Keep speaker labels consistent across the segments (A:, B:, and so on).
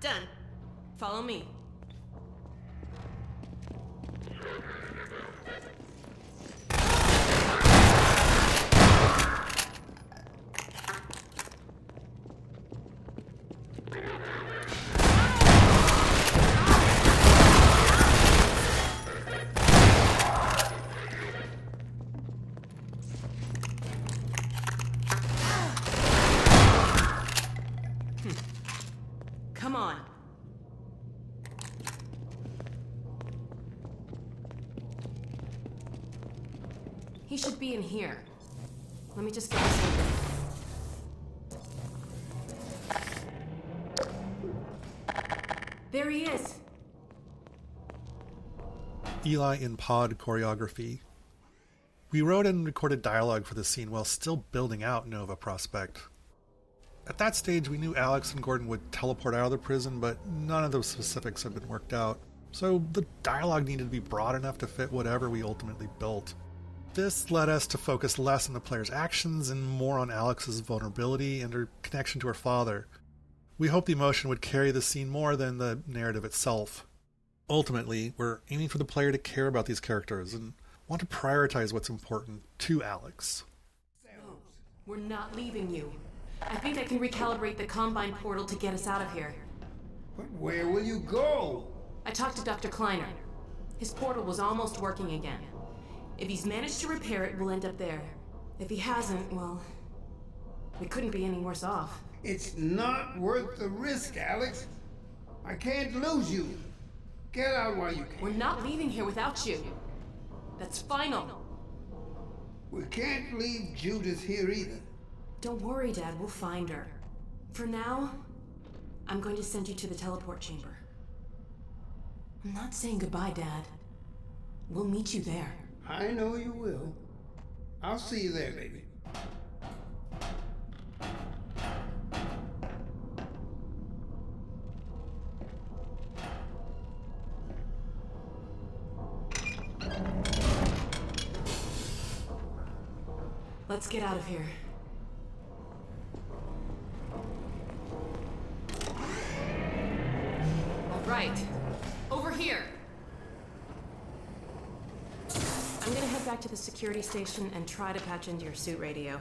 A: done. Follow me. Come on. He should be in here. Let me just get this over. There he is.
B: Eli in pod choreography. We wrote and recorded dialogue for the scene while still building out Nova Prospect. At that stage, we knew Alex and Gordon would teleport out of the prison, but none of those specifics had been worked out. So the dialogue needed to be broad enough to fit whatever we ultimately built. This led us to focus less on the player's actions and more on Alex's vulnerability and her connection to her father. We hoped the emotion would carry the scene more than the narrative itself. Ultimately, we're aiming for the player to care about these characters and want to prioritize what's important to Alex.
A: No, we're not leaving you. I think I can recalibrate the Combine portal to get us out of here.
C: But where will you go?
A: I talked to Dr. Kleiner. His portal was almost working again. If he's managed to repair it, we'll end up there. If he hasn't, well, we couldn't be any worse off.
C: It's not worth the risk, Alex. I can't lose you. Get out while you can.
A: We're not leaving here without you. That's final.
C: We can't leave Judith here either.
A: Don't worry, Dad. We'll find her. For now, I'm going to send you to the teleport chamber. I'm not saying goodbye, Dad. We'll meet you there.
C: I know you will. I'll see you there, baby.
A: Let's get out of here. All right. Over here. I'm gonna head back to the security station and try to patch into your suit radio.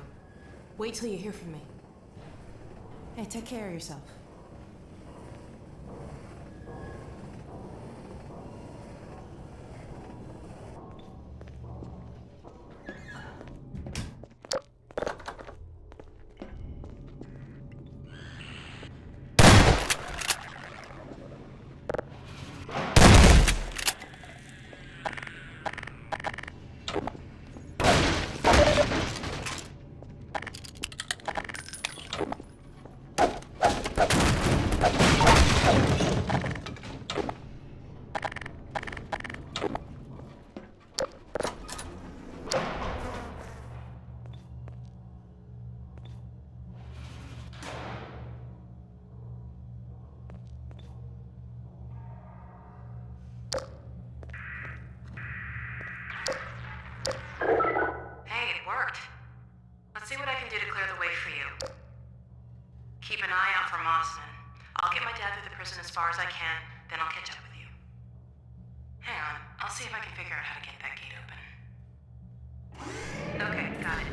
A: Wait till you hear from me. Hey, take care of yourself. See what I can do to clear the way for you. Keep an eye out for Mossman. I'll get my dad through the prison as far as I can, then I'll catch up with you. Hang on, I'll see if I can figure out how to get that gate open. Okay, got it.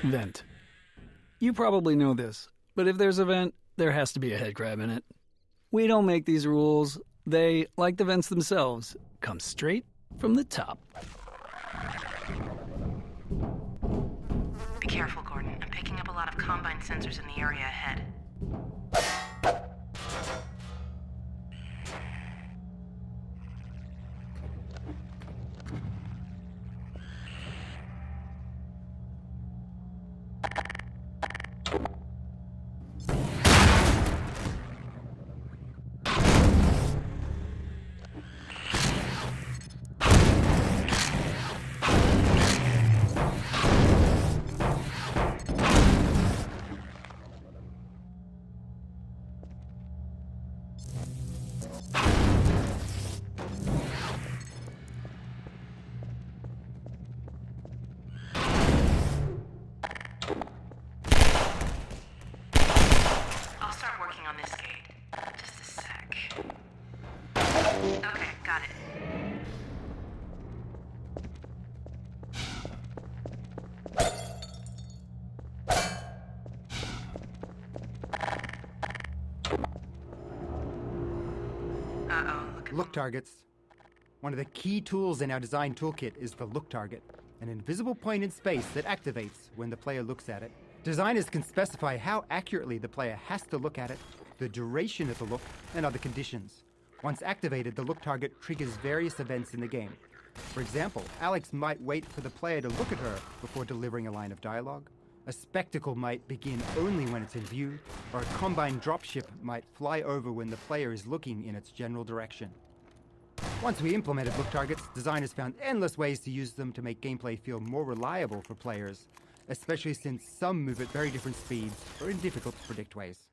D: Vent. You probably know this, but if there's a vent, there has to be a head crab in it. We don't make these rules. They, like the vents themselves, come straight from the top.
A: Be careful, Gordon. I'm picking up a lot of Combine sensors in the area ahead. I'll start working on this gate. Just a sec. Okay, got it. Uh-oh, look at
E: Look targets. One of the key tools in our design toolkit is the look target, an invisible point in space that activates when the player looks at it. Designers can specify how accurately the player has to look at it, the duration of the look, and other conditions. Once activated, the look target triggers various events in the game. For example, Alex might wait for the player to look at her before delivering a line of dialogue. A spectacle might begin only when it's in view, or a Combine dropship might fly over when the player is looking in its general direction. Once we implemented look targets, designers found endless ways to use them to make gameplay feel more reliable for players, especially since some move at very different speeds or in difficult to predict ways.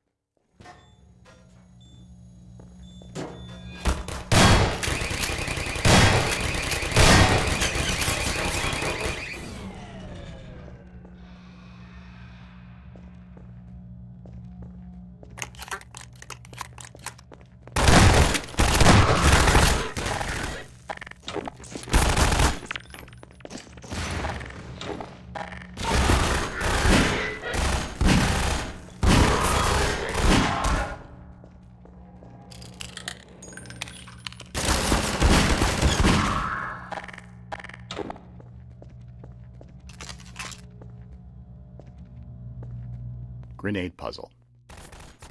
F: Grenade puzzle.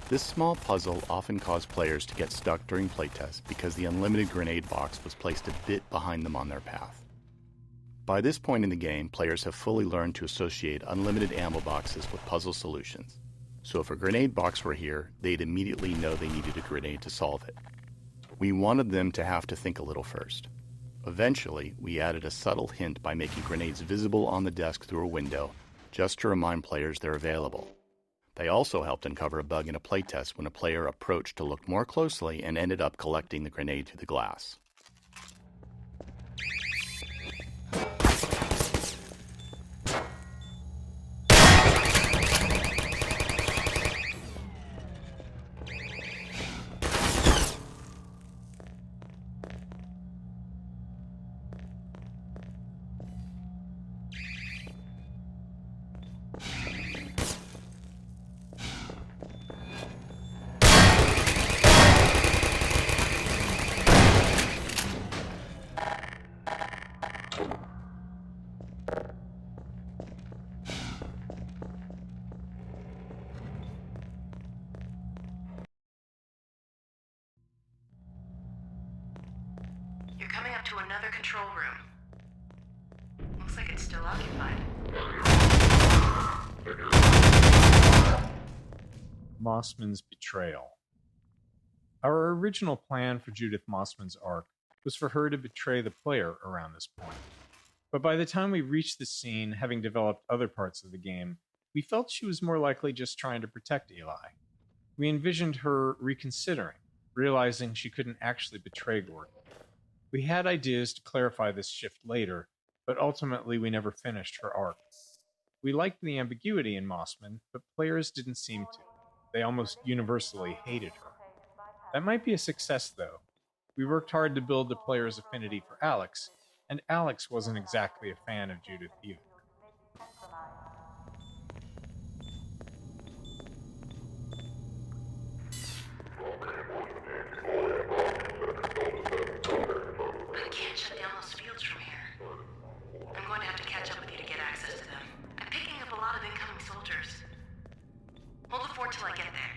F: This small puzzle often caused players to get stuck during playtests because the unlimited grenade box was placed a bit behind them on their path. By this point in the game, players have fully learned to associate unlimited ammo boxes with puzzle solutions. So if a grenade box were here, they'd immediately know they needed a grenade to solve it. We wanted them to have to think a little first. Eventually, we added a subtle hint by making grenades visible on the desk through a window, just to remind players they're available. They also helped uncover a bug in a playtest when a player approached to look more closely and ended up collecting the grenade through the glass.
A: You're coming up to another control room. Looks like it's still occupied.
G: Mossman's betrayal. Our original plan for Judith Mossman's arc was for her to betray the player around this point. But by the time we reached the scene, having developed other parts of the game, we felt she was more likely just trying to protect Eli. We envisioned her reconsidering, realizing she couldn't actually betray Gordon. We had ideas to clarify this shift later, but ultimately we never finished her arc. We liked the ambiguity in Mossman, but players didn't seem to. They almost universally hated her. That might be a success, though. We worked hard to build the player's affinity for Alex, and Alex wasn't exactly a fan of Judith either.
A: I can't shut down those fields from here. I'm going to have to catch up with you to get access to them. I'm picking up a lot of incoming soldiers. Hold the fort till I get there.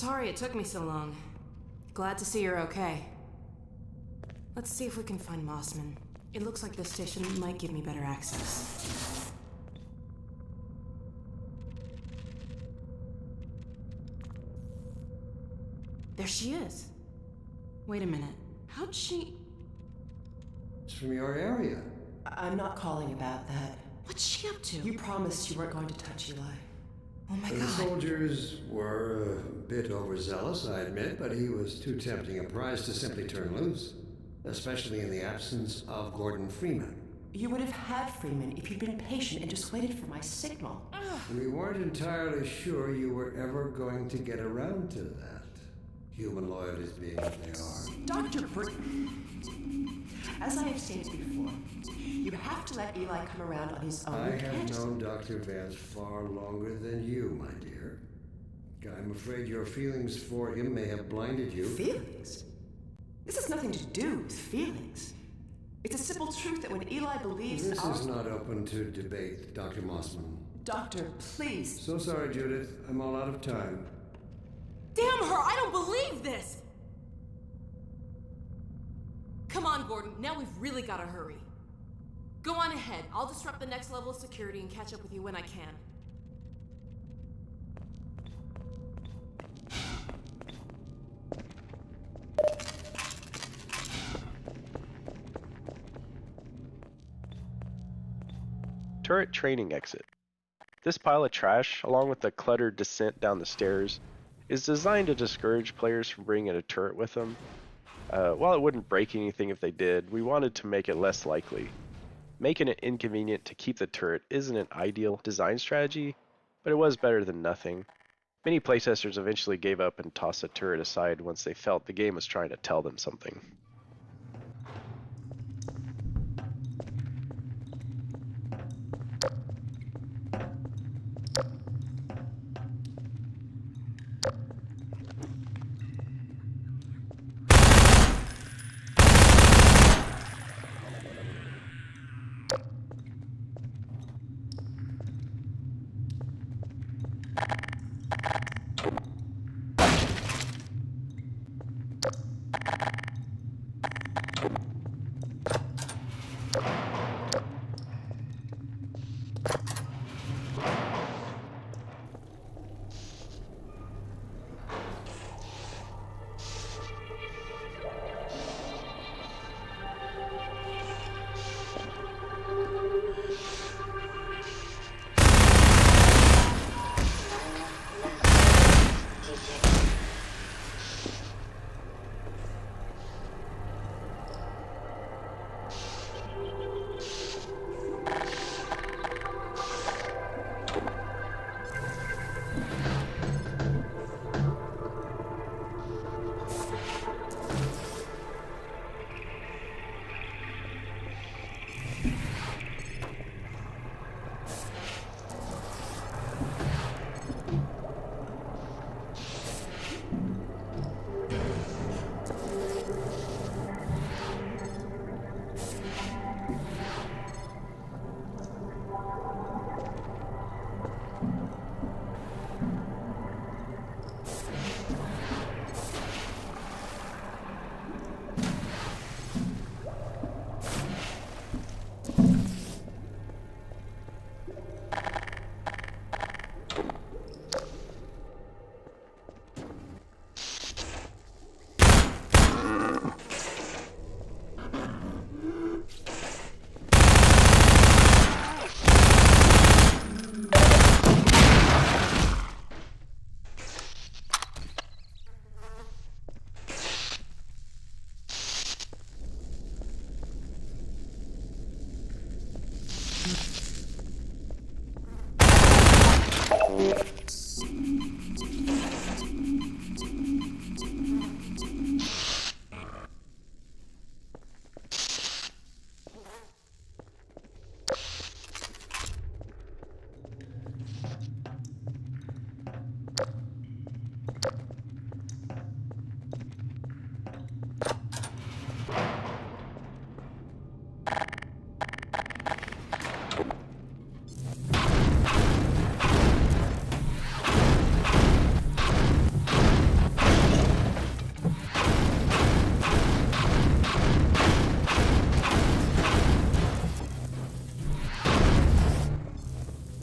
A: Sorry it took me so long. Glad to see you're okay. Let's see if we can find Mossman. It looks like this station might give me better access. There she is. Wait a minute. How'd she...
H: It's from your area.
I: I'm not calling about that.
A: What's she up to?
I: You promised you weren't going to touch Eli.
A: Oh my
H: The
A: god.
H: soldiers were a bit overzealous, I admit, but he was too tempting a prize to simply turn loose. Especially in the absence of Gordon Freeman.
I: You would have had Freeman if you'd been patient and just waited for my signal.
H: We weren't entirely sure you were ever going to get around to that. Human loyalties being what they are.
I: Dr. Britton, as I have stated before, you have to let Eli come around on his own.
H: I
I: You
H: have
I: can't just-
H: known Dr. Vance far longer than you, my dear. I'm afraid your feelings for him may have blinded you.
I: Feelings? This has nothing to do with feelings. It's a simple truth that when Eli believes
H: This
I: our...
H: is not open to debate, Dr. Mossman.
I: Doctor, please.
H: So sorry, Judith. I'm all out of time.
A: Damn her! I don't believe this! Come on, Gordon. Now we've really got to hurry. Go on ahead. I'll disrupt the next level of security and catch up with you when I can.
J: Turret training exit. This pile of trash, along with the cluttered descent down the stairs, is designed to discourage players from bringing a turret with them. While it wouldn't break anything if they did, we wanted to make it less likely. Making it inconvenient to keep the turret isn't an ideal design strategy, but it was better than nothing. Many playtesters eventually gave up and tossed the turret aside once they felt the game was trying to tell them something.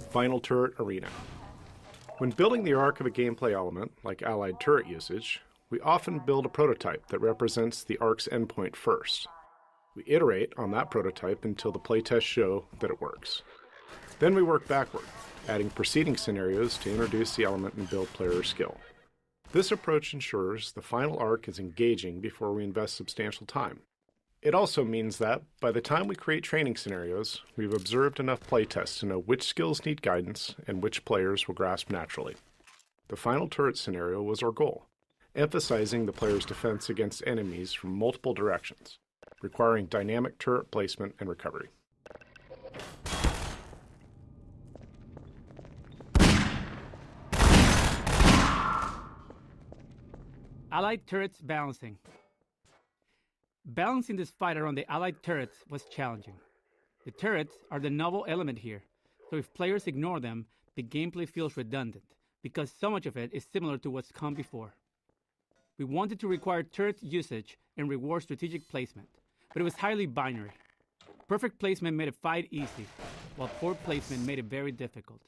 K: Final Turret Arena. When building the arc of a gameplay element, like allied turret usage, we often build a prototype that represents the arc's endpoint first. We iterate on that prototype until the playtests show that it works. Then we work backward, adding preceding scenarios to introduce the element and build player skill. This approach ensures the final arc is engaging before we invest substantial time. It also means that, by the time we create training scenarios, we've observed enough playtests to know which skills need guidance and which players will grasp naturally. The final turret scenario was our goal, emphasizing the player's defense against enemies from multiple directions, requiring dynamic turret placement and recovery.
L: Allied turrets balancing. Balancing this fight around the allied turrets was challenging. The turrets are the novel element here, so if players ignore them, the gameplay feels redundant, because so much of it is similar to what's come before. We wanted to require turret usage and reward strategic placement, but it was highly binary. Perfect placement made a fight easy, while poor placement made it very difficult.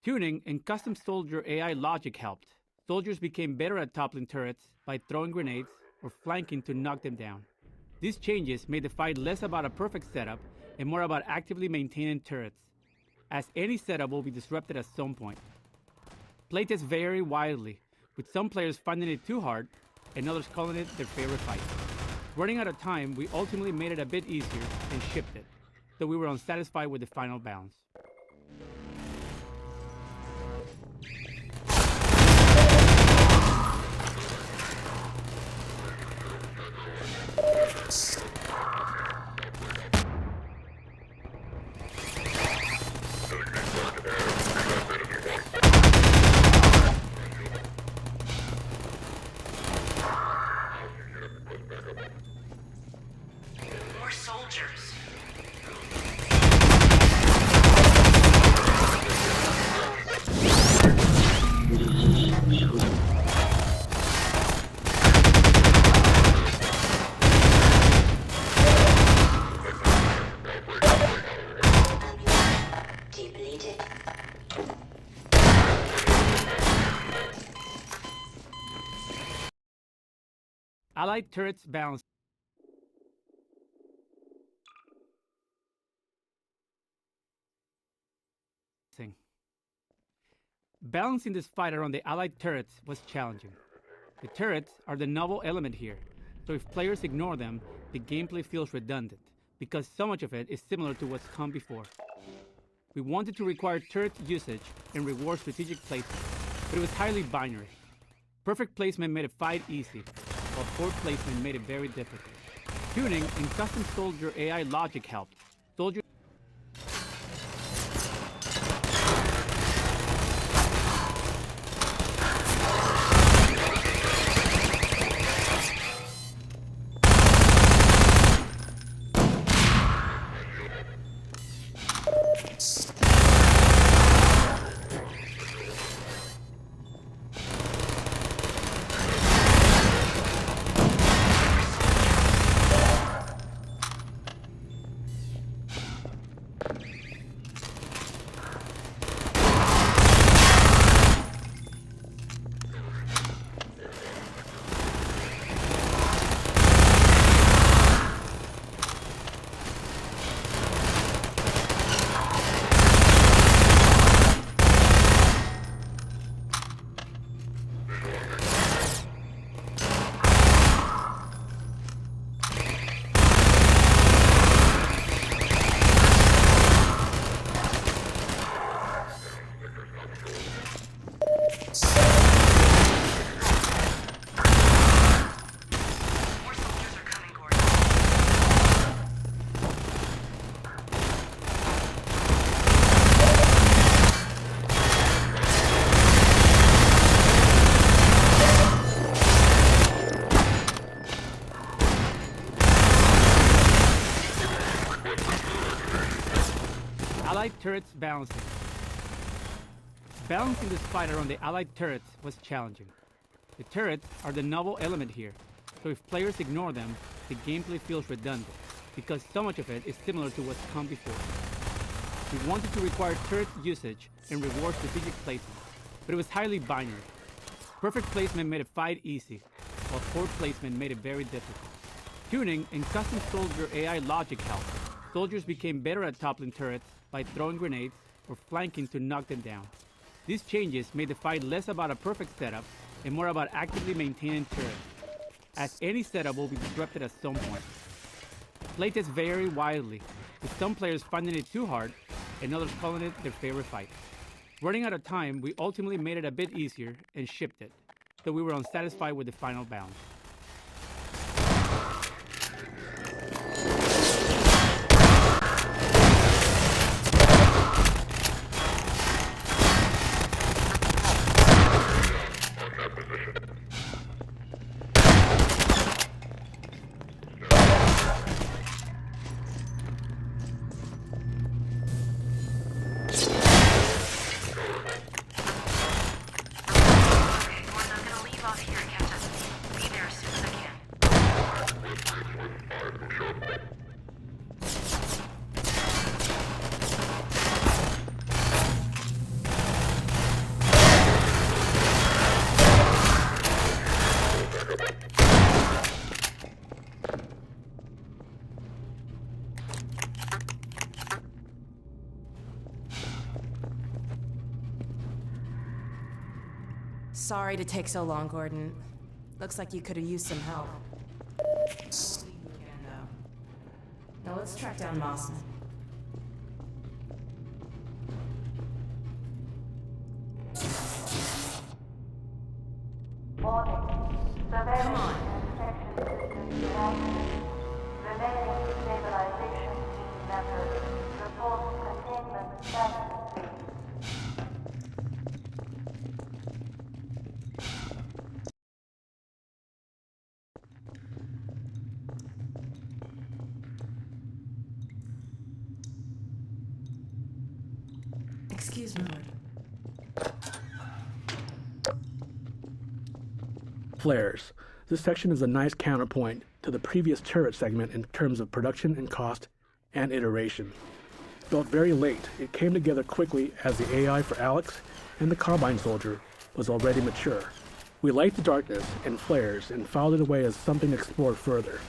L: Tuning and custom soldier AI logic helped. Soldiers became better at toppling turrets by throwing grenades or flanking to knock them down. These changes made the fight less about a perfect setup and more about actively maintaining turrets, as any setup will be disrupted at some point. Playtests vary wildly, with some players finding it too hard and others calling it their favorite fight. Running out of time, we ultimately made it a bit easier and shipped it, though we were unsatisfied with the final balance.
A: More soldiers.
L: Allied turrets balancing. Balancing this fight around the allied turrets was challenging. The turrets are the novel element here, so if players ignore them, the gameplay feels redundant, because so much of it is similar to what's come before. We wanted to require turret usage and reward strategic placement, but it was highly binary. Perfect placement made a fight easy, while poor placement made it very difficult. Tuning and custom soldier AI logic helped. Soldiers turrets balancing. Balancing this fight around the allied turrets was challenging. The turrets are the novel element here, so if players ignore them, the gameplay feels redundant, because so much of it is similar to what's come before. We wanted to require turret usage and reward strategic placement, but it was highly binary. Perfect placement made a fight easy, while poor placement made it very difficult. Tuning and custom soldier AI logic helped. Soldiers became better at toppling turrets by throwing grenades or flanking to knock them down. These changes made the fight less about a perfect setup and more about actively maintaining turrets, as any setup will be disrupted at some point. Playtests vary wildly, with some players finding it too hard and others calling it their favorite fight. Running out of time, we ultimately made it a bit easier and shipped it, though we were unsatisfied with the final balance.
A: Sorry to take so long, Gordon. Looks like you could have used some help. Now let's track down Mossman. Come on.
M: Remaining stabilization members report containment status.
A: Excuse me, Lord.
N: Flares. This section is a nice counterpoint to the previous turret segment in terms of production and cost and iteration. Built very late, it came together quickly as the AI for Alex and the Carbine Soldier was already mature. We liked the darkness and flares and filed it away as something to explore further.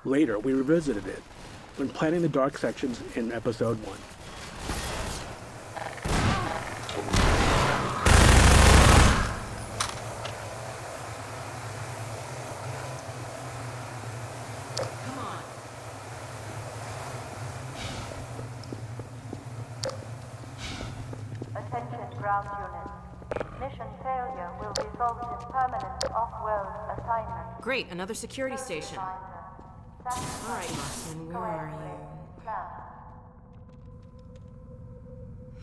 N: Later, we revisited it when planning the dark sections in Episode 1.
M: Attention ground units. Mission failure will result in permanent off-world assignment.
A: Great, another security station. Alright, Mossman, where are you?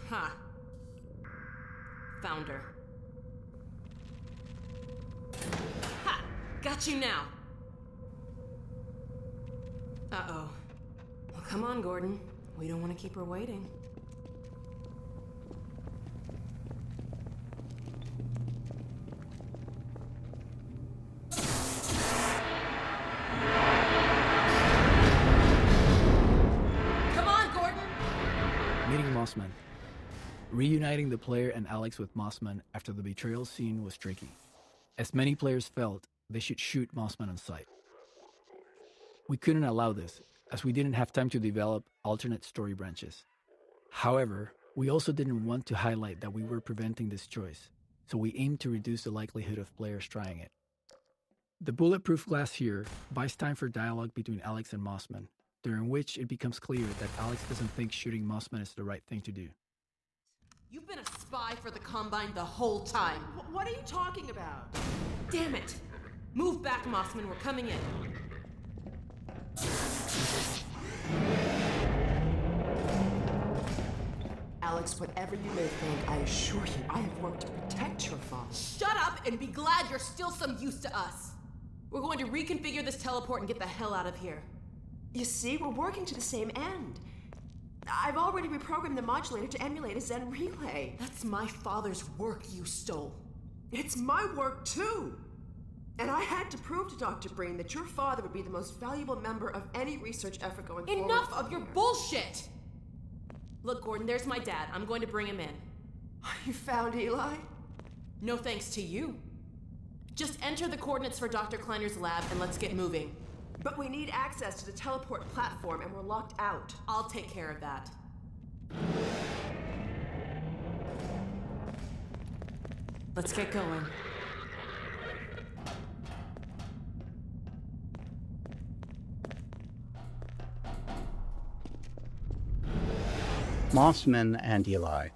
A: Ha. Found her. Ha! Got you now! Uh-oh. Well, come on, Gordon. We don't want to keep her waiting.
D: Mossman. Reuniting the player and Alex with Mossman after the betrayal scene was tricky. As many players felt, they should shoot Mossman on sight. We couldn't allow this, as we didn't have time to develop alternate story branches. However, we also didn't want to highlight that we were preventing this choice, so we aimed to reduce the likelihood of players trying it. The bulletproof glass here buys time for dialogue between Alex and Mossman, during which it becomes clear that Alex doesn't think shooting Mossman is the right thing to do.
A: You've been a spy for the Combine the whole time. What are you talking about? Damn it! Move back, Mossman, we're coming in.
I: Alex, whatever you may think, I assure you, I have worked to protect your father.
A: Shut up and be glad you're still some use to us. We're going to reconfigure this teleport and get the hell out of here.
I: You see, we're working to the same end. I've already reprogrammed the modulator to emulate a Zen relay.
A: That's my father's work you stole.
I: It's my work, too. And I had to prove to Dr. Breen that your father would be the most valuable member of any research effort going forward.
A: Enough of your bullshit! Look, Gordon, there's my dad. I'm going to bring him in.
I: You found Eli?
A: No thanks to you. Just enter the coordinates for Dr. Kleiner's lab and let's get moving.
I: But we need access to the teleport platform and we're locked out.
A: I'll take care of that. Let's get going.
O: Mossman and Eli.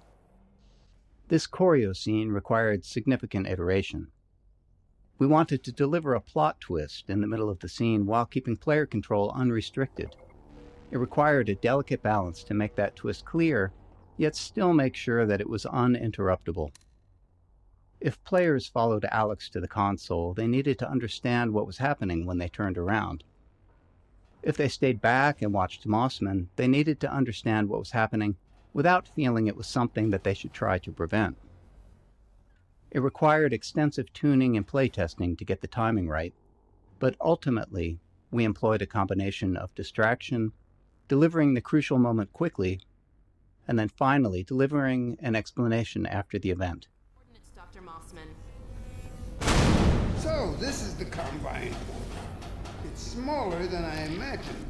O: This choreo scene required significant iteration. We wanted to deliver a plot twist in the middle of the scene while keeping player control unrestricted. It required a delicate balance to make that twist clear, yet still make sure that it was uninterruptible. If players followed Alex to the console, they needed to understand what was happening when they turned around. If they stayed back and watched Mossman, they needed to understand what was happening without feeling it was something that they should try to prevent. It required extensive tuning and playtesting to get the timing right, but ultimately, we employed a combination of distraction, delivering the crucial moment quickly, and then finally delivering an explanation after the event.
A: Coordinates, Dr. Mossman.
C: So, this is the Combine. It's smaller than I imagined.